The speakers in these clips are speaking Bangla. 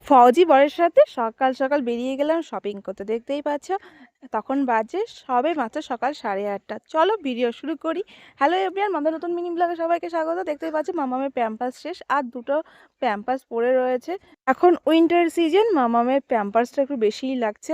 ফওজি বরের সাথে সকাল সকাল বেরিয়ে গেলাম শপিং করতে। দেখতেই পাচ্ছ তখন বাজে সবে মাত্র সকাল 8:30। চলো ভিডিও শুরু করি। হ্যালো এভরিওয়ান, মামার নতুন মিনি ব্লগে সবাইকে স্বাগত। দেখতেই পাচ্ছ মামামের প্যাম্পাস শেষ, আর দুটো প্যাম্পাস পড়ে রয়েছে। এখন উইন্টার সিজন, মামামের প্যাম্পাসটা একটু বেশিই লাগছে,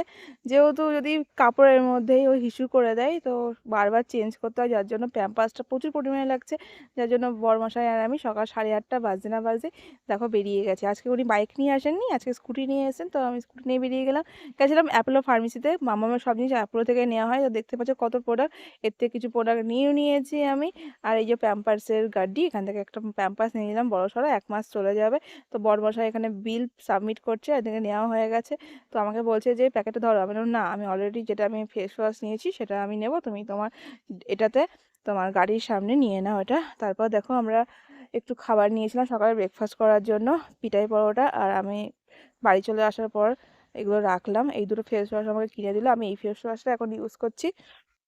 যেহেতু যদি কাপড়ের মধ্যেই ও হিসু করে দেয় তো বারবার চেঞ্জ করতে হয়, যার জন্য প্যাম্পাসটা প্রচুর পরিমাণে লাগছে। যার জন্য বরমশাই আর আমি সকাল 8:30 বাজতে না বাজে দেখো বেরিয়ে গেছে। আজকে উনি বাইক নিয়ে আসেননি, আজকে স্কুটি নিয়ে এসেছেন, তো আমি স্কুটি নিয়ে বেরিয়ে গেলাম। গেছিলাম অ্যাপোলো ফার্মেসিতে। মামামের সব জিনিস অ্যাপোলো থেকে নেওয়া হয়, তো দেখতে পাচ্ছ কত প্রোডাক্ট। এর থেকে কিছু প্রোডাক্ট নিয়েও নিয়েছি আমি। আর এই যে প্যাম্পার্সের গাড়ি, এখান থেকে একটা প্যাম্পার্স নিয়ে নিলাম বড় সড়ো, 1 মাস চলে যাবে। তো বড়মশাই এখানে বিল সাবমিট করছে, এদিকে নেওয়া হয়ে গেছে। তো আমাকে বলছে যে প্যাকেটটা ধরো। আমি বললাম না, আমি অলরেডি যেটা আমি ফেস ওয়াশ নিয়েছি সেটা আমি নেব, তুমি তোমার এটাতে তোমার গাড়ির সামনে নিয়ে নাও এটা। তারপর দেখো আমরা একটু খাবার নিয়েছিলাম সকালে ব্রেকফাস্ট করার জন্য, পিঠাই পরোটা। আর আমি বাড়ি চলে আসার পর এগুলো রাখলাম। এই দুটো ফেস ওয়াশ আমাকে কিনে দিল, আমি এই ফেস ওয়াশটা এখন ইউজ করছি।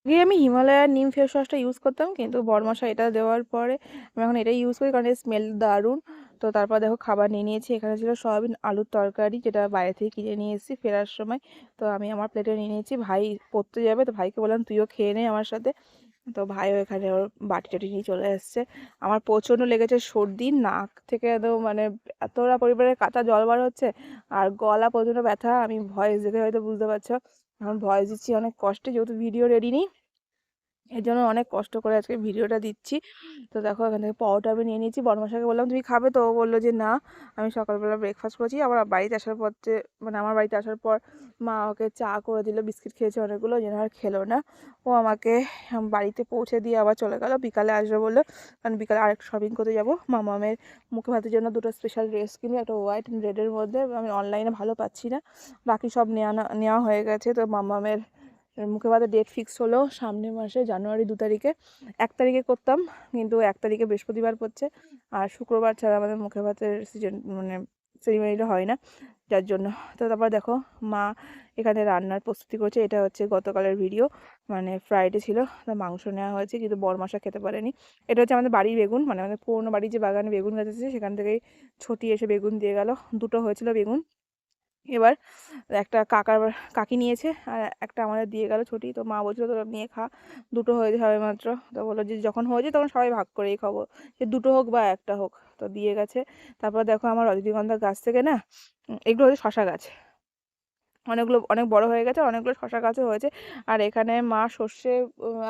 আগে আমি হিমালয়ার নিম ফেস ওয়াশটা ইউজ করতাম, কিন্তু বরমশা এটা দেওয়ার পরে আমি এখন এটাই ইউজ করি, কারণ এর স্মেল দারুণ। তো তারপর দেখো খাবার নিয়ে নিয়েছি। এখানে ছিল সয়াবিন আলুর তরকারি, যেটা বাইরে থেকে কিনে নিয়ে এসেছি ফেরার সময়। তো আমি আমার প্লেটে নিয়ে নিয়েছি, ভাই পড়তে যাবে, তো ভাইকে বললাম তুইও খেয়ে নে আমার সাথে। তো ভাইও এখানে ওর বাটি টাটি নিয়ে চলে এসছে। আমার প্রচণ্ড লেগেছে সর্দি, নাক থেকে একদম মানে এতটা পরিমাণে কাঁচা জল বার হচ্ছে, আর গলা প্রচণ্ড ব্যথা। আমি ভয়েস দেখে হয়তো বুঝতে পারছো, এখন ভয়েস দিচ্ছি অনেক কষ্টে, যেহেতু ভিডিও রেডি নেই, এর জন্য অনেক কষ্ট করে আজকে ভিডিওটা দিচ্ছি। তো দেখো এখান থেকে পাউটা আমি নিয়ে নিয়েছি। বড়মশাইকে বললাম তুমি খাবে, তো ও বললো যে না, আমি সকালবেলা ব্রেকফাস্ট করেছি। আবার বাড়িতে আসার পথে মানে আমার বাড়িতে আসার পর মা ওকে চা করে দিল, বিস্কিট খেয়েছে অনেকগুলো, যেন আর খেলো না। ও আমাকে বাড়িতে পৌঁছে দিয়ে আবার চলে গেল, বিকালে আসবে বললো। কারণ বিকালে আরেকটু শপিং করতে যাবো। মামামের মুখে ভাতের জন্য দুটো স্পেশাল ড্রেস কিনি, একটা হোয়াইট অ্যান্ড রেডের মধ্যে। আমি অনলাইনে ভালো পাচ্ছি না, বাকি সব নেওয়া হয়ে গেছে। তো মামামের মুখে ভাতের ডেট ফিক্স হলো সামনের মাসে জানুয়ারি 2 তারিখে। 1 তারিখে করতাম, কিন্তু 1 তারিখে বৃহস্পতিবার পড়ছে, আর শুক্রবার ছাড়া আমাদের মুখে ভাতের সিজন মানে সেরিমনিটা হয় না, যার জন্য। তো তারপর দেখো মা এখানে রান্নার প্রস্তুতি করছে। এটা হচ্ছে গতকালের ভিডিও, মানে ফ্রাইডে ছিল, তো মাংস নেওয়া হয়েছে, কিন্তু বরমাসা খেতে পারেনি। এটা হচ্ছে আমাদের বাড়ির বেগুন, মানে আমাদের পুরোনো বাড়ির যে বাগানে বেগুন গাছ আছে সেখান থেকেই ছটি এসে বেগুন দিয়ে গেল। দুটো হয়েছিল বেগুন। এবার একটা কাকি নিয়েছে, আর একটা আমাদের দিয়ে গেল ছুটি। তো মা বলছিল তোরা নিয়ে খা, দুটো হয়েছে সবে মাত্র। তো বললো যে যখন হয়েছে তখন সবাই ভাগ করেই খাবো, সে দুটো হোক বা একটা হোক। তো দিয়ে গেছে। তারপর দেখো আমার রজনীগন্ধা গাছ থেকে না, এগুলো হচ্ছে শশা গাছ, অনেকগুলো অনেক বড় হয়ে গেছে, অনেকগুলো শশা গাছও হয়েছে। আর এখানে মা সর্ষে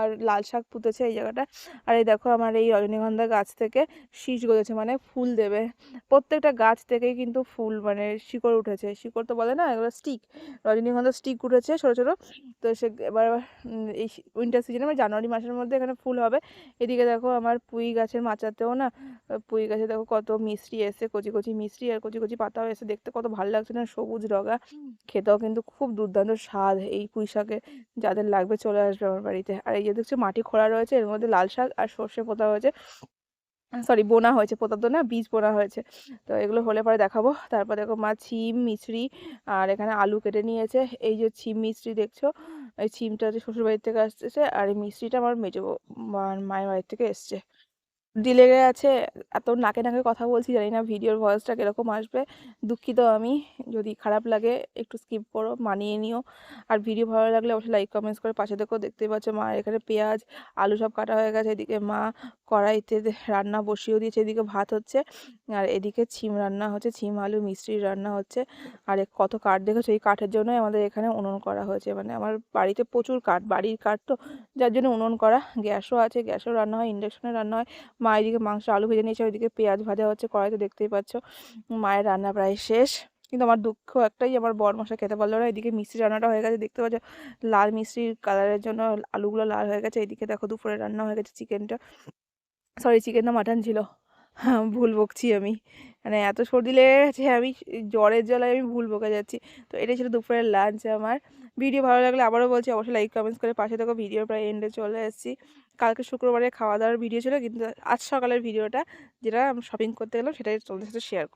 আর লাল শাক পুঁতেছে এই জায়গাটা। আর এই দেখো আমার এই রজনীগন্ধা গাছ থেকে শীষ গজেছে, মানে ফুল দেবে। প্রত্যেকটা গাছ থেকেই কিন্তু ফুল মানে শিকড় উঠেছে, শিকড় তো বলে না, এগুলো স্টিক, রজনীগন্ধা স্টিক উঠেছে ছোটো ছোটো। তো সে এবার এই উইন্টার সিজনে মানে জানুয়ারি মাসের মধ্যে এখানে ফুল হবে। এদিকে দেখো আমার পুঁই গাছের মাচাতেও না, পুঁই গাছে দেখো কত মিষ্টি এসে, কচি কচি মিষ্টি আর কচি কচি পাতাও এসে, দেখতে কত ভালো লাগছে না, সবুজ রগা। খেতেও কিন্তু খুব দুর্দান্ত স্বাদ এই পুঁই শাকে। যাদের লাগবে চলে আসবে আমার বাড়িতে। আর এই যে দেখছি মাটি খোঁড়া রয়েছে, এর মধ্যে লাল শাক আর সর্ষে পোঁতা হয়েছে, সরি বোনা হয়েছে, পোঁতা তো না, বীজ বোনা হয়েছে। তো এগুলো হলে পরে দেখাবো। তারপর দেখো মা ছিম মিছরি আর এখানে আলু কেটে নিয়েছে। এই যে ছিম মিছরি দেখছো, এই ছিমটা হচ্ছে শ্বশুর বাড়ির থেকে আসতেছে, আর এই মিছরিটা আমার মেজো মায়ের বাড়ির থেকে এসছে। লেগে আছে, এত নাকে নাকে কথা বলছি, জানি না ভিডিওর ভয়েসটা কিরকম আসবে, দুঃখিত আমি। যদি খারাপ লাগে একটু স্কিপ করো, মানিয়ে নিও। আর ভিডিও ভালো লাগলে অবশ্যই লাইক কমেন্টস করে পাশে দেখো। দেখতেই পাচ্ছ মা এখানে পেঁয়াজ আলু সব কাটা হয়ে গেছে, এদিকে মা কড়াইতে রান্না বসিয়েও দিয়েছে, এদিকে ভাত হচ্ছে, আর এদিকে ছিম রান্না হচ্ছে, ছিম আলু মিষ্টির রান্না হচ্ছে। আর কত কাঠ দেখেছো, এই কাঠের জন্যই আমাদের এখানে উনুন করা হয়েছে, মানে আমার বাড়িতে প্রচুর কাঠ, বাড়ির কাঠ তো, যার জন্য উনুন করা। গ্যাসও আছে, গ্যাসও রান্না হয়, ইন্ডাকশনে রান্না হয়। মা এদিকে মাংস আলু ভেজে নিয়েছে, ওইদিকে পেঁয়াজ ভাজা হচ্ছে কড়াইতে, দেখতেই পাচ্ছ। মায়ের রান্না প্রায় শেষ, কিন্তু আমার দুঃখ একটাই, আমার বরমশাই খেতে পারলো না। এদিকে মিষ্টি রান্নাটা হয়ে গেছে, দেখতে পাচ্ছ লাল মিষ্টির কালারের জন্য আলুগুলো লাল হয়ে গেছে। এদিকে দেখো দুপুরে রান্না হয়ে গেছে চিকেনটা, সরি চিকেন না মাটন ছিল, হ্যাঁ ভুল বকছি আমি, মানে এত সর্দি লেগে গেছে, আমি জ্বরের জ্বালায় আমি ভুল বকে যাচ্ছি। তো এটাই ছিল দুপুরের লাঞ্চ আমার। ভিডিও ভালো লাগলে আবারও বলছি অবশ্যই লাইক কমেন্টস করে পাশে দেখো। ভিডিও প্রায় এন্ডে চলে এসেছি। কালকে শুক্রবারে খাওয়া দাওয়ার ভিডিও ছিল, কিন্তু আজ সকালের ভিডিওটা যেটা আমি শপিং করতে গেলাম সেটাই তোমাদের সাথে শেয়ার